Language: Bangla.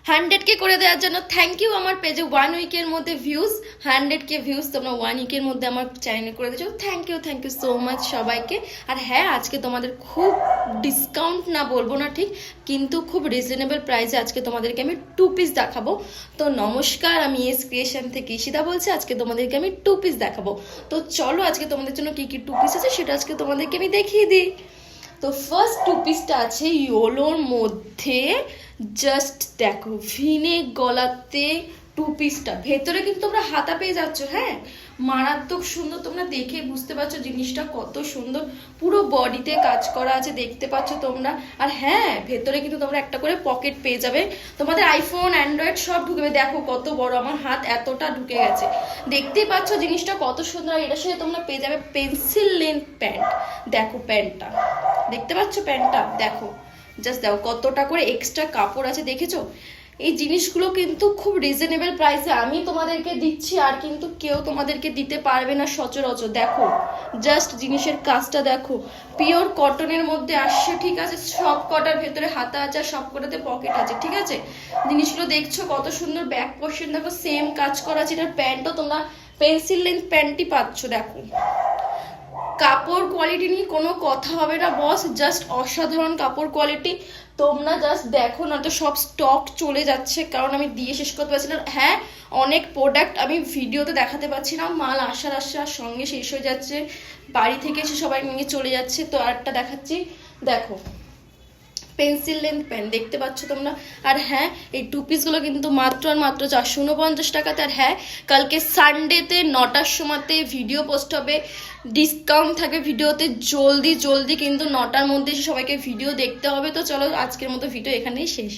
100K করে দেওয়ার জন্য থ্যাংক ইউ। আমার পেজে 1 উইকের মধ্যে ভিউজ 100K ভিউজ তোমরা 1 উইকের মধ্যে আমার চ্যানেলে করে দিয়েছো। থ্যাংক ইউ সো মাচ সবাইকে। আর হ্যাঁ, আজকে তোমাদের খুব ডিসকাউন্ট না বলবো না ঠিক, কিন্তু খুব রিজনেবল প্রাইসে আজকে তোমাদেরকে আমি 2 পিস দেখাবো। তো নমস্কার, আমি এস ক্রিয়েশন থেকে ঈশিতা বলছি। আজকে তোমাদেরকে আমি 2 পিস দেখাবো। তো চলো আজকে তোমাদের জন্য কি কি 2 পিস আছে সেটা আজকে তোমাদেরকে আমি দেখিয়ে দিই। তো ফার্স্ট 2 পিসটা আছে ইয়োলোর মধ্যে। জাস্ট দেখো, ভিনে গলাতে 2 পিসটা, ভেতরে কিন্তু তোমরা হাতা পেয়ে যাচ্ছ। হ্যাঁ, মারাত্মক সুন্দর, তোমরা দেখে বুঝতে পারছো জিনিসটা কত সুন্দর। পুরো বডিতে কাজ করা আছে, দেখতে পাচ্ছ তোমরা। আর হ্যাঁ, ভেতরে কিন্তু তোমরা একটা করে পকেট পেয়ে যাবে। তোমাদের আইফোন অ্যান্ড্রয়েড সব ঢুকবে। দেখো কত বড়, আমার হাত এতটা ঢুকে গেছে, দেখতেই পাচ্ছ জিনিসটা কত সুন্দর। আর এটার সাথে তোমরা পেয়ে যাবে পেন্সিল লেন্থ প্যান্ট। দেখো প্যান্টটা, দেখতে পাচ্ছ প্যান্টটা, দেখো জাস্ট দেখো কতটা করে এক্সট্রা কাপড় আছে, দেখেছো? এই জিনিসগুলো কিন্তু খুব রিজনেবল প্রাইসে আমি তোমাদেরকে দিচ্ছি, আর কিন্তু কেউ তোমাদেরকে দিতে পারবে না সচরাচর। দেখো জাস্ট জিনিসের কাজটা দেখো, পিওর কটনের মধ্যে আসছে, ঠিক আছে? সব কটার ভেতরে হাতা আছে, আর সব কটাতে পকেট আছে, ঠিক আছে? জিনিসগুলো দেখছো কত সুন্দর। ব্যাক পোর্শন দেখো সেম কাজ করা আছে। এটার প্যান্টও তোমরা পেন্সিল লেন্থ প্যান্টই পাচ্ছ। দেখো কাপড় কোয়ালিটি নিয়ে কোনো কথা হবে না বস, জাস্ট অসাধারণ কাপড় কোয়ালিটি। তোমরা জাস্ট দেখো না, তো সব স্টক চলে যাচ্ছে, কারণ আমি দিয়ে শেষ করতে পারছি না। হ্যাঁ, অনেক প্রোডাক্ট আমি ভিডিওতে দেখাতে পারছি না, মাল আসার সঙ্গে শেষ হয়ে যাচ্ছে, বাড়ি থেকে এসে সবাই নিয়ে চলে যাচ্ছে। তো আরেকটা দেখাচ্ছি, দেখো পেন্সিল লেন্থ পেন, দেখতে পাচ্ছ তোমরা। আর হ্যাঁ, এই 2 পিসগুলো কিন্তু মাত্র আর মাত্র 449 টাকাতে। আর হ্যাঁ, কালকে সানডেতে 9টার সময়তে ভিডিও পোস্ট হবে, ডিসকাউন্ট থাকবে ভিডিওতে। জলদি জলদি কিন্তু 9টার মধ্যে এসে সবাইকে ভিডিও দেখতে হবে। তো চলো আজকের মতো ভিডিও এখানেই শেষ।